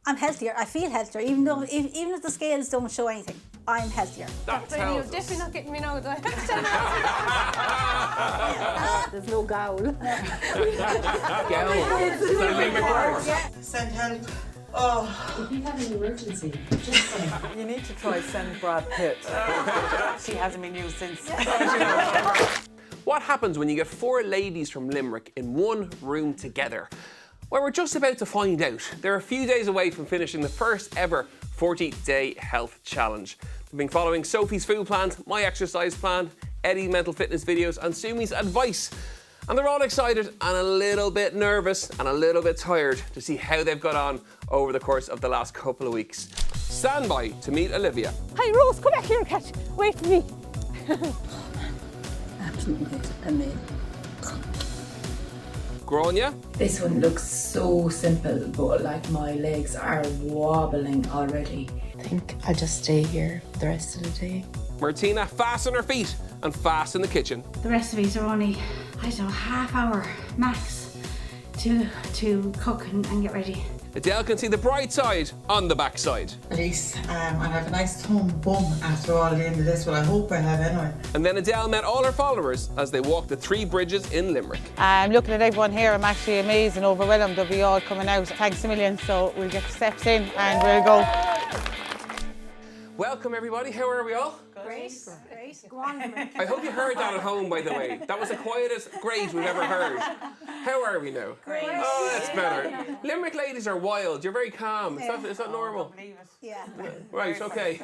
I'm healthier. I feel healthier, even if the scales don't show anything. I'm healthier. That tells You're us. definitely not getting me now, though. There's no gowl. Send help. Oh. If you have an emergency, just say. You need to try send Brad Pitt. She hasn't been used since. What happens when you get 4 ladies from Limerick in one room together? Well, we're just about to find out. They're a few days away from finishing the first ever 40-day health challenge. They've been following Sophie's food plans, my exercise plan, Eddie's mental fitness videos and Sumi's advice. And they're all excited and a little bit nervous and a little bit tired to see how they've got on over the course of the last couple of weeks. Stand by to meet Olivia. Hi, Rose, come back here and catch. Wait for me. Absolutely amazing. Grainne? This one looks so simple, but like my legs are wobbling already. I think I'll just stay here the rest of the day. Martina, fast on her feet and fast in the kitchen. The recipes are only, I don't know, half hour max to cook and get ready. Edel can see the bright side on the backside. At least I'll have a nice tongue bum after all the end of this. Well, I hope I have anyway. And then Edel met all her followers as they walked the 3 bridges in Limerick. I'm looking at everyone here. I'm actually amazed and overwhelmed. They'll be all coming out. Thanks a million. So we'll get the steps in and we'll go. Welcome everybody, how are we all? Great. Go on. I hope you heard that at home, by the way. That was the quietest great we've ever heard. How are we now? Great. Oh, that's better. Limerick ladies are wild, you're very calm. Is that normal? Yeah. Right, okay.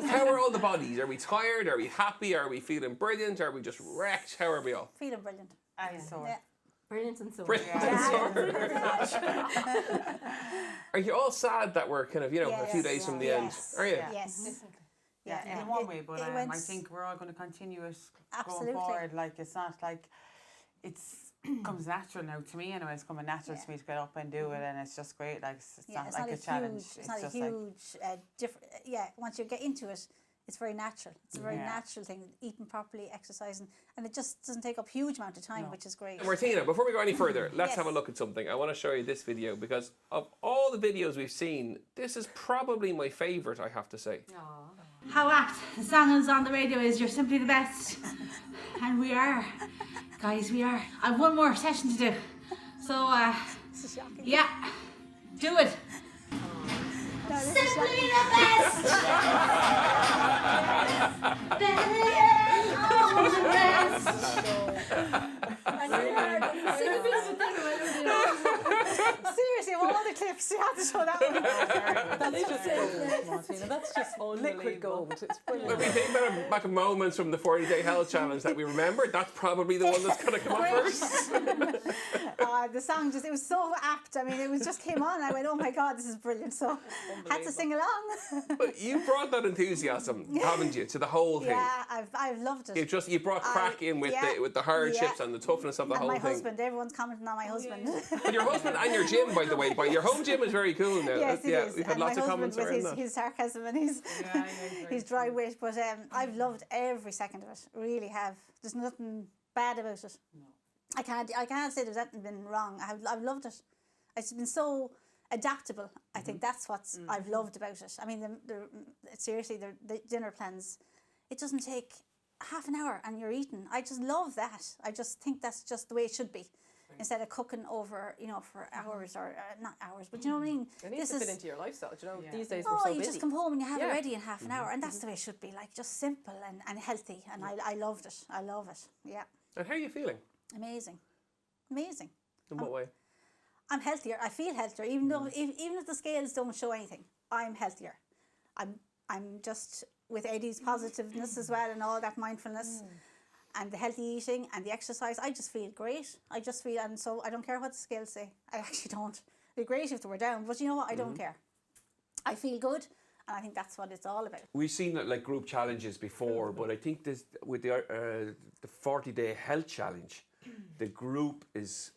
How are all the bodies? Are we tired? Are we happy? Are we feeling brilliant? Are we just wrecked? How are we all? Feeling brilliant. I'm sore. Yeah. Brilliant and so. Brilliant and sore. Are you all sad that we're kind of, a few days from the end? Are you? Yes. Yeah, in one way, but it went I think we're all going to continue it Absolutely. going forward. Like, it's not like comes natural now to me anyway. It's coming natural to me to get up and do it, and it's just great. Like, it's not like a challenge. It's not a just huge different. Yeah, once you get into it, it's very natural. It's a very natural thing. Eating properly, exercising, and it just doesn't take up a huge amount of time, which is great. Martina, before we go any further, let's have a look at something. I want to show you this video because of all the videos we've seen, this is probably my favourite, I have to say. How apt the song is on the radio is "You're Simply the Best," and we are, guys. We are. I have one more session to do, so This is shocking. yeah, do it. Simply the best. Better than all the rest. Seriously, of all the clips, you have to show that one. That's just gold, Martina. That's just liquid gold. It's When brilliant. we think back of moments from the 40-day health challenge that we remember, that's probably the one that's going to come up first. The song it was so apt. I mean, it just came on. I went, oh my God, this is brilliant. So had to sing along. But you brought that enthusiasm, haven't you, to the whole thing? Yeah, I've loved it. You brought Craic in with the hardships and the toughness of the and whole my thing. husband, everyone's commenting on my husband. And your husband and your gym, by the way. Your home gym is very cool now. Yes, it is. We've had and lots my of comments husband around with that. his sarcasm and his dry wit. But I've loved every second of it. Really have. There's nothing bad about it. No. I can't say there's anything been wrong. I've loved it. It's been so adaptable. I think that's what I've loved about it. I mean, seriously, the dinner plans, it doesn't take half an hour and you're eating. I just love that. I just think that's just the way it should be. Instead of cooking over, for hours or not hours, but you know what I mean? It needs to fit into your lifestyle. These days Oh, we're so you busy. just come home and you have it ready in half an hour, and that's the way it should be. Like just simple and healthy, and I loved it. I love it. Yeah. And how are you feeling? Amazing. In what way? I'm healthier. I feel healthier, even though even if the scales don't show anything, I'm healthier. I'm just with Eddie's positiveness as well, and all that mindfulness. And the healthy eating and the exercise, I just feel great. And so I don't care what the scales say. I actually don't. It'd be great if they were down, but you know what? I don't care. I feel good, and I think that's what it's all about. We've seen like group challenges before, but I think this with the 40-day health challenge, the group is.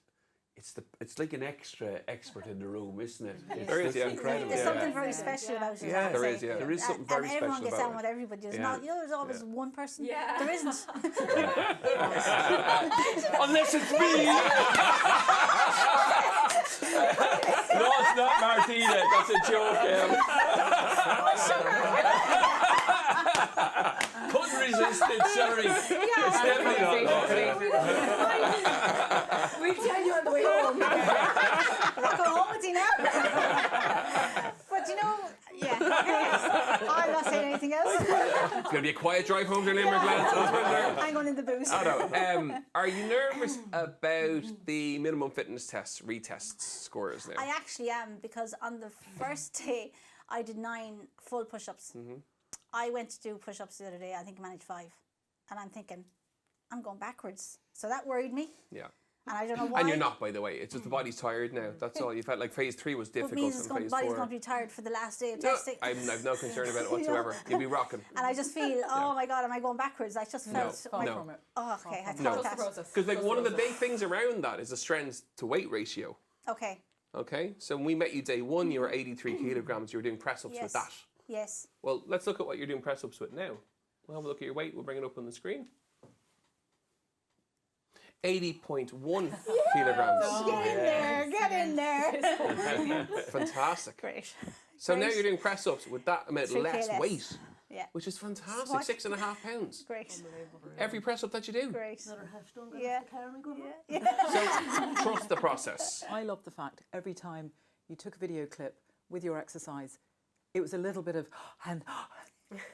It's like an extra expert in the room, isn't it? There is, incredible. There's something very special about it. Yeah, there is. There is something very and everyone special gets about on it. with everybody. There's not, there's always one person. Yeah. There isn't. Unless it's me. No, it's not Martina. That's a joke. Couldn't resist it, sorry. It's definitely not. We'll tell you on the way home. I'll go home with you now. But you know, yeah. I'm not saying anything else. It's going to be a quiet drive home to Limerick, lads. That's what I'm I'm going in the booth. Are you nervous about the minimum fitness tests, retests scores now? I actually am, because on the first day I did 9 full push-ups. I went to do push-ups the other day. I think I managed 5, and I'm thinking I'm going backwards. So that worried me. Yeah. And I don't know why. And you're not, by the way. It's just the body's tired now. That's all. You felt like phase 3 was difficult. It means and phase body's 4. going to be tired for the last day of No, testing. I've no concern about it whatsoever. You'll be rocking. And I just feel, oh my God, am I going backwards? I just felt Far from it. Oh, okay. I No. thought that. Because like one of the big things around that is the strength to weight ratio. Okay. Okay, so when we met you day 1, you were 83 kilograms. You were doing press ups with that. Yes. Well, let's look at what you're doing press ups with now. We'll have a look at your weight. We'll bring it up on the screen. 80.1 kilograms. Get in there. Get in there. Fantastic. Great. So now you're doing press ups with that amount 3K less less. weight. Yeah. Which is fantastic. What? 6.5 pounds. Great. Every press up that you do. Great. Yeah. So trust the process. I love the fact every time you took a video clip with your exercise, it was a little bit of, and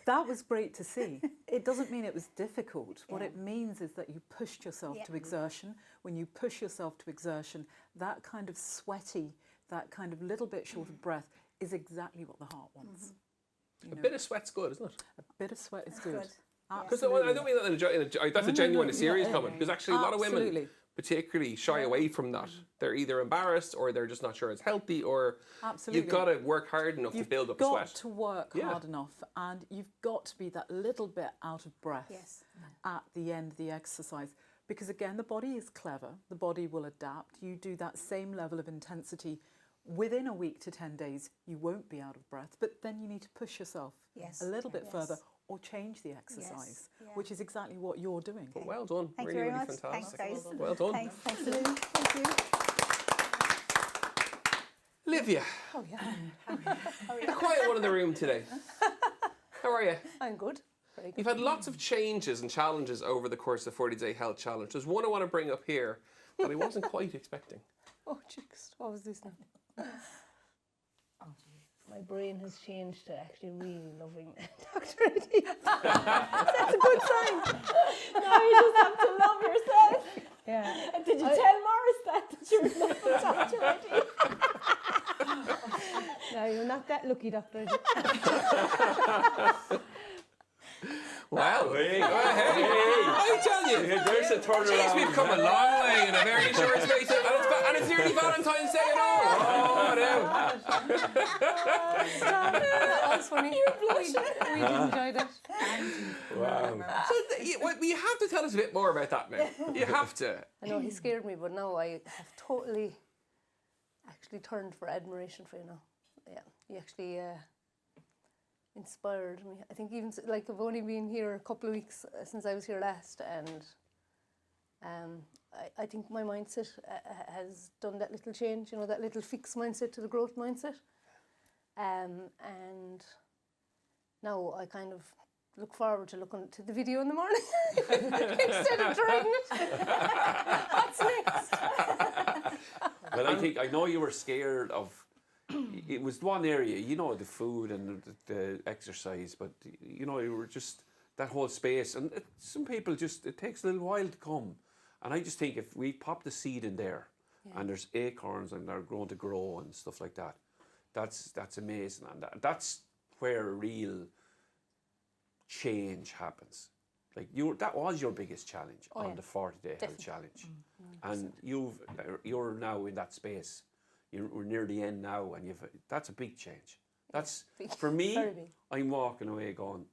that was great to see. It doesn't mean it was difficult. What it means is that you pushed yourself to exertion. When you push yourself to exertion, that kind of sweaty, that kind of little bit short of breath is exactly what the heart wants. A bit of sweat's good, isn't it? A bit of sweat is good. Because I don't mean that that's a genuine, serious comment. Because actually a lot of women Absolutely. particularly shy away from that. They're either embarrassed or they're just not sure it's healthy, or Absolutely. you've got to work hard enough to build up You've sweat. got to work hard enough, and you've got to be that little bit out of breath at the end of the exercise. Because again, the body is clever. The body will adapt. You do that same level of intensity within a week to 10 days, you won't be out of breath, but then you need to push yourself a little bit further or change the exercise, which is exactly what you're doing. But well done. Thank really, you very really much. fantastic. Thanks, guys. Well done. Thanks, Lou. Thank you. Olivia. Oh, yeah. The quiet one in the room today. How are you? I'm good. Very good. You've had lots of changes and challenges over the course of the 40-day health challenge. There's one I want to bring up here that I wasn't quite expecting. Oh, jeez. What was this now? My brain has changed to actually really loving Dr. Edel. That's a good sign. Now you just have to love yourself. Yeah. And did you tell Morris that you were loving Dr. Edel? No, you're not that lucky, Dr. Edel. Wow. Hey. I tell you, There's a turnaround. Jeez, we've come a long way in a very short space, and it's nearly Valentine's Day and all. Oh, no. That was funny. You're blushing. We enjoyed it. Wow. So you have to tell us a bit more about that now. You have to. I know he scared me, but now I have totally actually turned for admiration for you now. Yeah, he actually inspired me. I think even like I've only been here a couple of weeks since I was here last, and I think my mindset has done that little change. You know, that little fixed mindset to the growth mindset, and now I kind of look forward to looking to the video in the morning instead of dreading it. What's next? Well, I know you were scared of. It was one area, you know, the food and the exercise, but you know, you were just that whole space. And some people it takes a little while to come. And I just think if we pop the seed in there, and there's acorns and they're going to grow and stuff like that, that's amazing. And that's where real change happens. Like that was your biggest challenge on the 40-day health challenge, and you're now in that space. We're near the end now, and that's a big change. That's big. For me. I'm walking away going,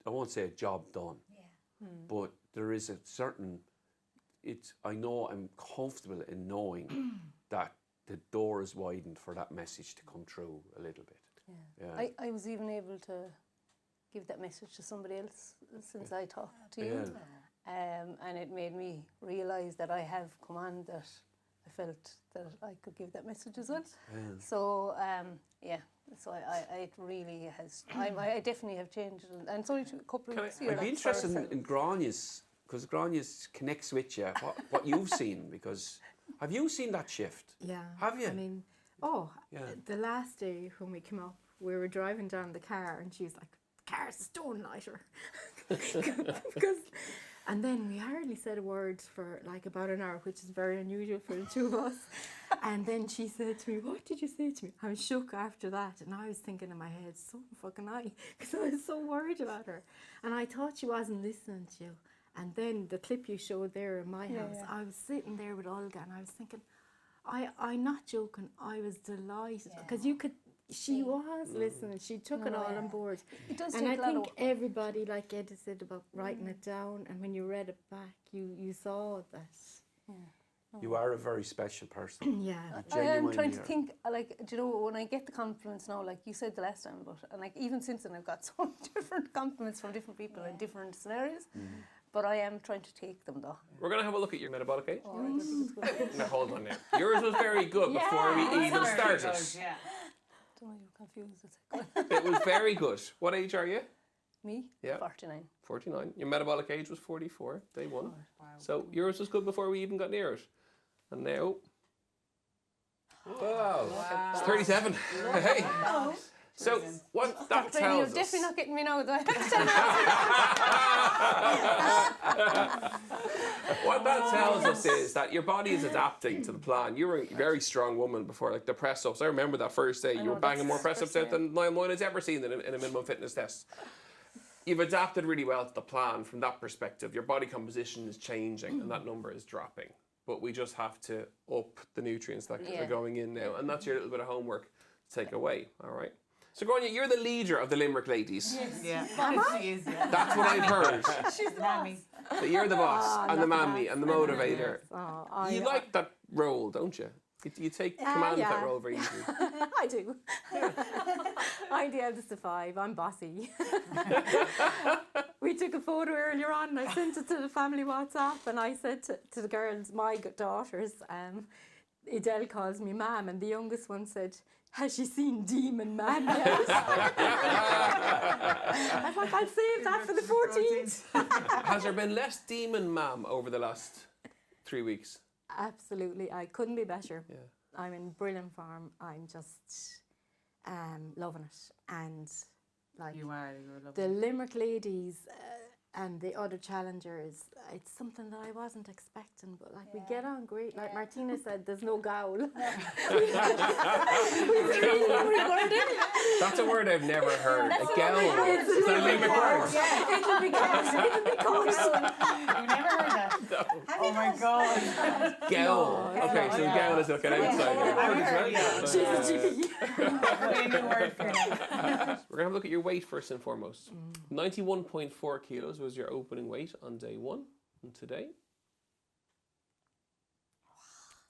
I won't say a job done, but there is a certain. I know I'm comfortable in knowing that the door is widened for that message to come through a little bit. Yeah. I was even able to give that message to somebody else since I talked to you. And it made me realise that I have come on that I felt that I could give that message as well. So so it really has. I definitely have changed, and it's only a couple of weeks. I'd be interested in Grainne's, because Grainne's connects with you. What you've seen, because have you seen that shift? Yeah. Have you? I mean, the last day when we came up, we were driving down the car, and she was like, "The car's a stone lighter," and then we hardly said a word for like about an hour, which is very unusual for the two of us. And then she said to me, "What did you say to me?" I was shook after that, and I was thinking in my head, so fucking because I was so worried about her, and I thought she wasn't listening to you. And then the clip you showed there in my house, I was sitting there with Olga, and I was thinking, I'm not joking, I was delighted, because you could. She was listening. She took it all on board. It does and take I a lot think of... everybody, like Edda said about writing it down, and when you read it back, you saw that. Yeah. You are a very special person. Yeah. I am trying to think, like, do you know, when I get the compliments now, like you said the last time, and like even since then I've got so many different compliments from different people in different scenarios. But I am trying to take them though. We're going to have a look at your metabolic age. Oh, I don't think it's good. Now, hold on now. Yours was very good before we even started. Yeah. Don't know, you're confused. It was very good. What age are you? Me? Yeah. 49. 49. Your metabolic age was 44, day one. Wow. So yours was good before we even got near it. And now... Wow. It's 37. Hey. So what that tells You're us... definitely not getting me now, though. What that tells us is that your body is adapting to the plan. You were a very strong woman before, like the press ups. I remember that first day you were banging more press ups out than Niall Moyne has ever seen in a minimum fitness test. You've adapted really well to the plan from that perspective. Your body composition is changing and that number is dropping. But we just have to up the nutrients that are going in now. And that's your little bit of homework to take away, all right? So, Grainne, you're the leader of the Limerick ladies. Yes. She is, yeah. That's what I've heard. She's the mammy. That you're the boss and the mammy and the motivator. You like that role, don't you? You take command of that role very easily. I do. I'm the eldest of 5. I'm bossy. We took a photo earlier on and I sent it to the family WhatsApp, and I said to the girls, my daughters, Edel calls me Mam, and the youngest one said, "Has she seen Demon Man yet?" I was like, I'll save that for the 14th. Has there been less demon mam over the last 3 weeks? Absolutely, I couldn't be better. Yeah. I'm in brilliant form. I'm just loving it, and like You're the Limerick ladies and the other challengers, it's something that I wasn't expecting, but like we get on great. Like Martina said, there's no gowl. That's a word I've never heard. A gowl. Is that a Limerick word? It'll be called. You never heard that? No. Oh my God. Gowl. Okay, so gowl is looking outside. She's a GP. A new word for it. We're going to have a look at your weight first and foremost. 91.4 kilos was your opening weight on day one. And today?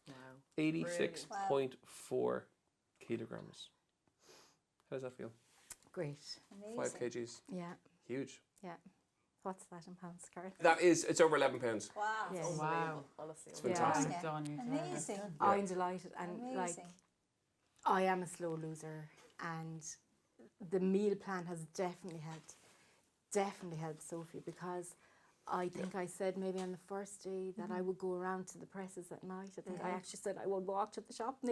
Wow. 86.4 kilograms. How does that feel? Great. 5 kgs. Yeah. Huge. Yeah. What's that in pounds, Karl? It's over 11 pounds. Wow. Yeah. Wow. It's fantastic. Amazing. I'm delighted, and like I am a slow loser, and the meal plan has definitely helped Sophie, because I think I said maybe on the first day that I would go around to the presses at night. I think I actually said I would walk to the shop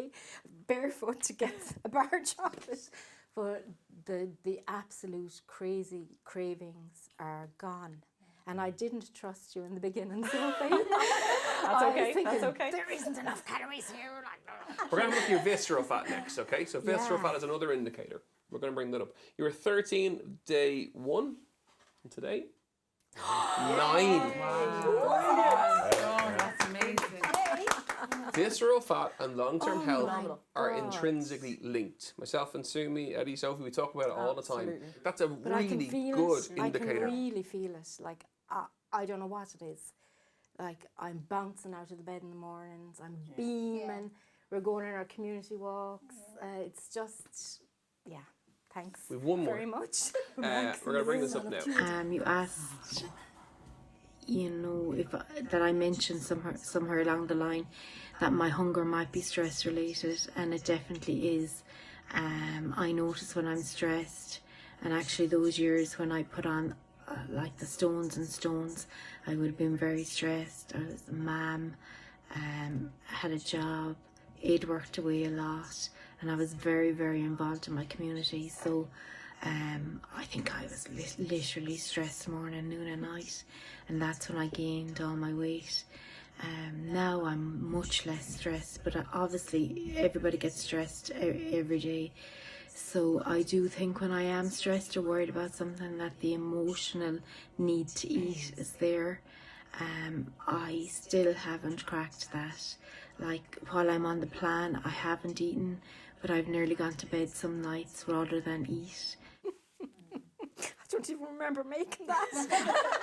barefoot to get a bar of chocolate. But the absolute crazy cravings are gone. And I didn't trust you in the beginning, Sophie. That's okay. That's okay. There isn't enough calories here. We're going to look at your visceral fat next, okay? So visceral fat is another indicator. We're going to bring that up. You were 13 day 1, and today 9. Wow. Oh, that's amazing. Visceral fat and long-term health are intrinsically linked. Myself and Sumi, Eddie, Sophie, we talk about it all the time. That's a really good indicator. I can really feel it. Like, I don't know what it is. Like, I'm bouncing out of the bed in the mornings. I'm beaming. We're going on our community walks. It's just, thanks. We've one more. Very much. We're going to bring this up now. You asked, if that I mentioned somewhere along the line that my hunger might be stress related, and it definitely is. I notice when I'm stressed, and actually those years when I put on like the stones and stones, I would have been very stressed. I was a mum, had a job, Ed worked away a lot, and I was very, very involved in my community. So I think I was literally stressed morning, noon and night, and that's when I gained all my weight. Now I'm much less stressed, but obviously everybody gets stressed every day. So I do think when I am stressed or worried about something, that the emotional need to eat is there. I still haven't cracked that. Like, while I'm on the plan, I haven't eaten, but I've nearly gone to bed some nights rather than eat. I don't even remember making that.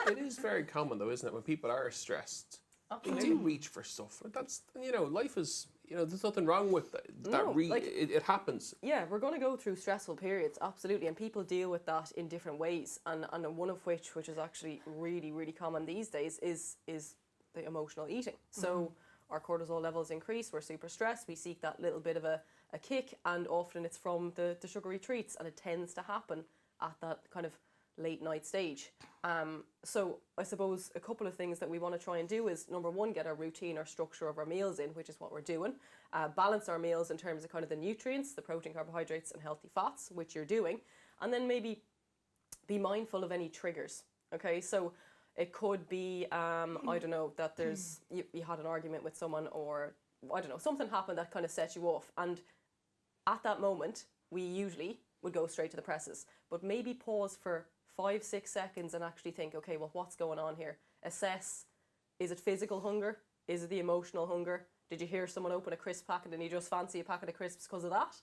It is very common though, isn't it? When people are stressed, they do reach for stuff. That's, you know, life is, you know, there's nothing wrong with that. It happens. Yeah, we're going to go through stressful periods, absolutely, and people deal with that in different ways. And one of which is actually really, really common these days, is the emotional eating. So our cortisol levels increase, we're super stressed, we seek that little bit of a kick, and often it's from the sugary treats, and it tends to happen at that kind of late night stage. So I suppose a couple of things that we want to try and do is, number one, get our routine or structure of our meals in, which is what we're doing. Balance our meals in terms of kind of the nutrients, the protein, carbohydrates and healthy fats, which you're doing. And then maybe be mindful of any triggers. Okay, so it could be, I don't know, that there's, you had an argument with someone, or I don't know, something happened that kind of set you off. And at that moment, we usually would go straight to the presses, but maybe pause for 5-6 seconds and actually think, okay, well, what's going on here? Assess, is it physical hunger? Is it the emotional hunger? Did you hear someone open a crisp packet and you just fancy a packet of crisps because of that?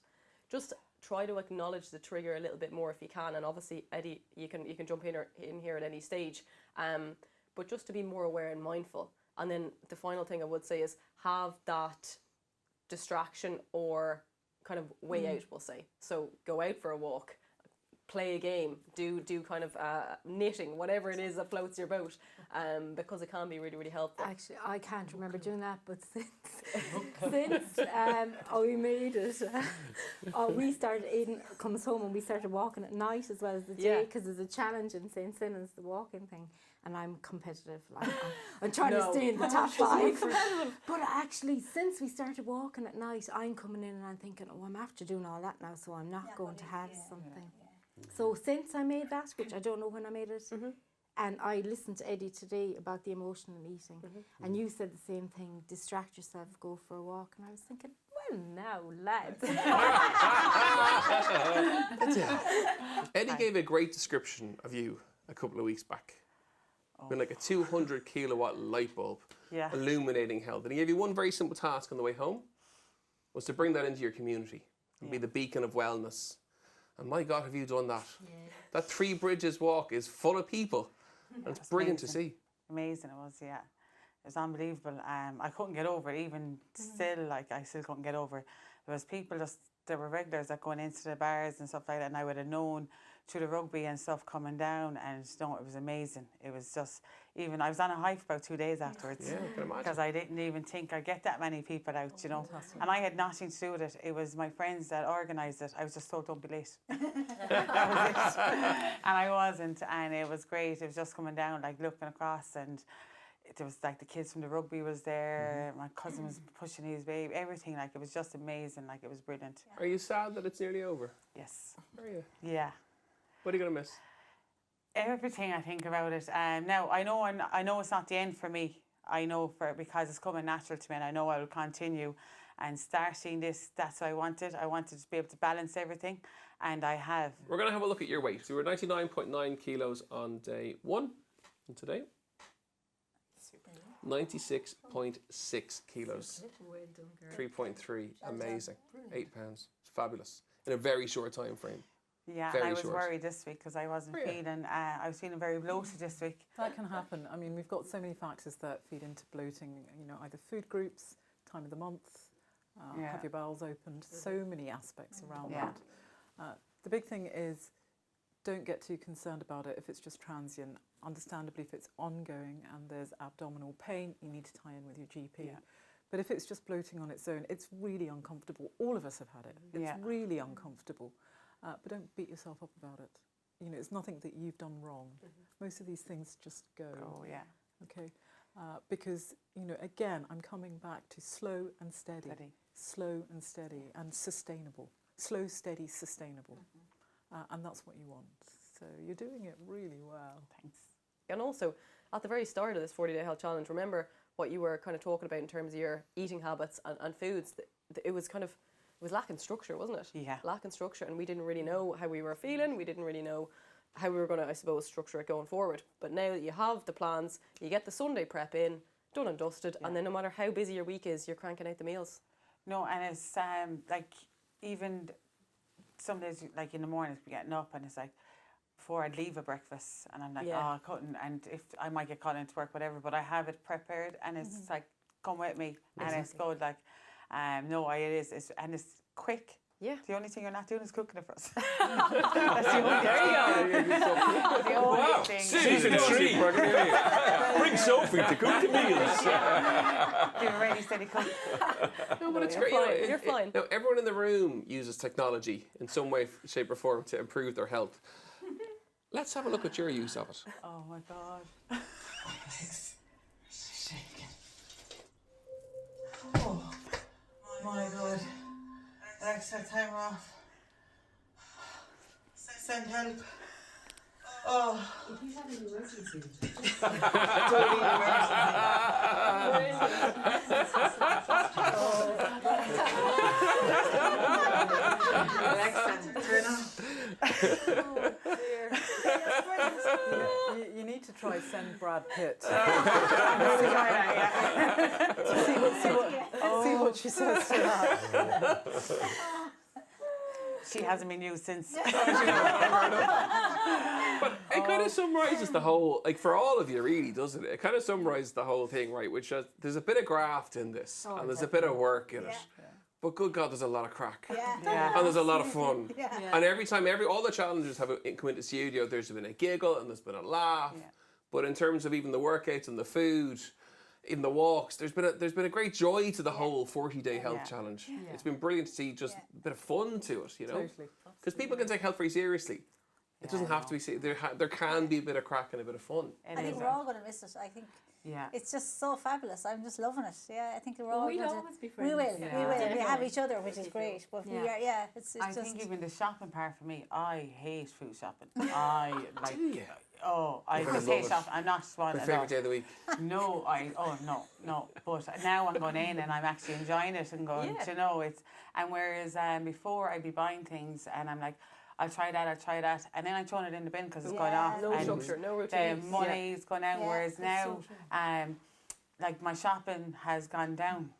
Just try to acknowledge the trigger a little bit more if you can, and obviously, Eddie, you can jump in here at any stage, but just to be more aware and mindful. And then the final thing I would say is have that distraction or kind of way out, we'll say. So go out for a walk, play a game, do kind of knitting, whatever it is that floats your boat, because it can be really, really helpful. Actually, I can't remember doing that, but since we made it, we started, Aidan comes home and we started walking at night as well as the day, because there's a challenge in St. Simon's, the walking thing, and I'm competitive, like I'm trying to stay in the top 5. But actually, since we started walking at night, I'm coming in and I'm thinking, oh, I'm after doing all that now, so I'm not going to have something. So since I made that, which I don't know when I made it, and I listened to Eddie today about the emotional eating, and you said the same thing, distract yourself, go for a walk, and I was thinking, well, now, lads. Eddie gave a great description of you a couple of weeks back. With like a 200 kilowatt light bulb illuminating health. And he gave you one very simple task on the way home, was to bring that into your community and be the beacon of wellness. And my God, have you done that? Yeah. That Three Bridges walk is full of people. And it's brilliant to see. Amazing it was, yeah. It was unbelievable. I couldn't get over it, even still, like I still couldn't get over it. There was people there were regulars that going into the bars and stuff like that, and I would have known through the rugby and stuff coming down, and it was amazing. It was just, even I was on a high for about 2 days afterwards. Yeah, I can imagine. Because I didn't even think I'd get that many people out, you know. And I had nothing to do with it. It was my friends that organised it. I was just told, don't be late. That was it. And I wasn't, and it was great. It was just coming down, like looking across, and there was like the kids from the rugby was there, my cousin was pushing his baby, everything, like it was just amazing, like it was brilliant. Are you sad that it's nearly over? Yes. Are you? Yeah. What are you going to miss? Everything I think about it. Now, I know it's not the end for me. I know because it's coming natural to me, and I know I will continue. And starting this, that's what I wanted. I wanted to be able to balance everything, and I have. We're going to have a look at your weight. So you were 99.9 kilos on day 1, and today? 96.6 kilos. 3.3, amazing. 8 pounds, fabulous. In a very short time frame. Yeah, and I was worried this week because I wasn't feeling, I was feeling very bloated this week. That can happen. I mean, we've got so many factors that feed into bloating, you know, either food groups, time of the month, have your bowels opened, so many aspects around that. The big thing is, don't get too concerned about it if it's just transient. Understandably, if it's ongoing and there's abdominal pain, you need to tie in with your GP. Yeah. But if it's just bloating on its own, it's really uncomfortable. All of us have had it. It's really uncomfortable. But don't beat yourself up about it. You know, it's nothing that you've done wrong. Most of these things just go. Oh, yeah. Okay. Because, you know, again, I'm coming back to slow and steady. Slow and steady and sustainable. Slow, steady, sustainable. And that's what you want. So you're doing it really well. Thanks. And also, at the very start of this 40-day health challenge, remember what you were kind of talking about in terms of your eating habits and foods. It was lacking structure, wasn't it? Yeah. Lacking structure, and we didn't really know how we were feeling. We didn't really know how we were going to, I suppose, structure it going forward. But now that you have the plans, you get the Sunday prep in, done and dusted, and then no matter how busy your week is, you're cranking out the meals. No, and it's like even some days, like in the mornings, we're getting up and it's like, before I'd leave a breakfast and I'm like, oh, I couldn't, and if I might get called into work, whatever, but I have it prepared and it's like, come with me, and it's good, like, no, it is, and it's quick. Yeah. The only thing you're not doing is cooking it for us. That's the only thing. The only thing. She's a treat. Bring Sophie to cook the meals. Give a ready, steady cook. No, but it's great. You're fine. Now, everyone in the room uses technology in some way, shape or form to improve their health. Let's have a look at your use of it. Oh my God. Shaking. Oh my God. Alexa, timer off. Send help. Oh. If you have an emergency. Alexa, turn off. You need to try send Brad Pitt. See what she says to that. She hasn't been used since. But it kind of summarises the whole, like for all of you really, doesn't it? It kind of summarises the whole thing, right? Which is, there's a bit of graft in this and there's a bit of work in it. But good God, there's a lot of crack. And there's a lot of fun. And every time, all the challengers have come into the studio, there's been a giggle and there's been a laugh. But in terms of even the workouts and the food, in the walks, there's been a great joy to the whole 40-day health challenge. It's been brilliant to see just a bit of fun to it, you know? Because people can take health very seriously. It doesn't have to be, there can be a bit of crack and a bit of fun. I think we're all going to miss it. I think it's just so fabulous. I'm just loving it. Yeah, I think we're all going to... We'll always be friends. We will. We have each other, which is great. But we are, it's I just... think even the shopping part for me, I hate food shopping. I like... I just hate shopping. I'm not one. My favourite day of the week. No. But now I'm going in and I'm actually enjoying it and going, you know, it's... And whereas before I'd be buying things and I'm like, I'll try that, and then I'm throwing it in the bin because it's going off. No structure, no routine. The money's gone out, whereas now, like my shopping has gone down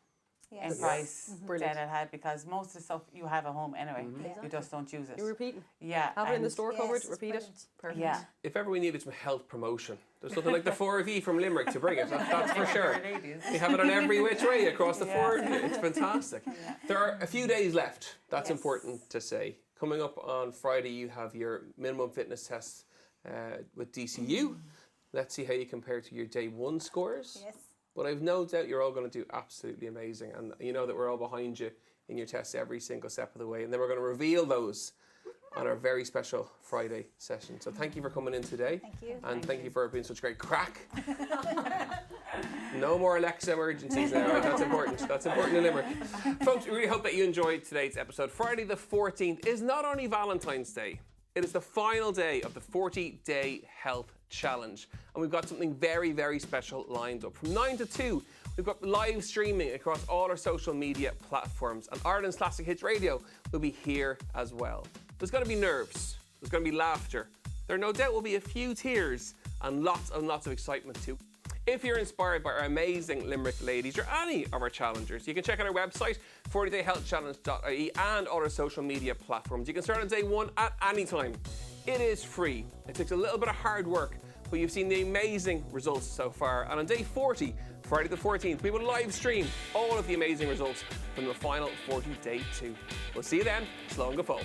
in price than it had because most of the stuff you have at home anyway, you just don't use it. You're repeating. Yeah. Have it in the store cupboard, repeat it. Perfect. Yeah. If ever we needed some health promotion, there's nothing like the 4V from Limerick to bring it, that's for sure. We have it on every which way across the 4V. It's fantastic. There are a few days left, that's important to say. Coming up on Friday, you have your minimum fitness test with DCU. Let's see how you compare to your day one scores. Yes. But I've no doubt you're all going to do absolutely amazing. And you know that we're all behind you in your tests every single step of the way. And then we're going to reveal those on our very special Friday session. So thank you for coming in today. Thank you. And thank you for being such great crack. No more Alexa emergencies now, right? That's important. That's important in Limerick. Folks, we really hope that you enjoyed today's episode. Friday the 14th is not only Valentine's Day, it is the final day of the 40-day health challenge. And we've got something very, very special lined up. From 9 to 2, we've got live streaming across all our social media platforms. And Ireland's Classic Hits Radio will be here as well. There's going to be nerves. There's going to be laughter. There no doubt will be a few tears and lots of excitement too. If you're inspired by our amazing Limerick ladies or any of our challengers, you can check out our website, 40dayhealthchallenge.ie, and all our social media platforms. You can start on day one at any time. It is free. It takes a little bit of hard work, but you've seen the amazing results so far. And on day 40, Friday the 14th, we will live stream all of the amazing results from the final 40-day 2. We'll see you then. Slán go fóill.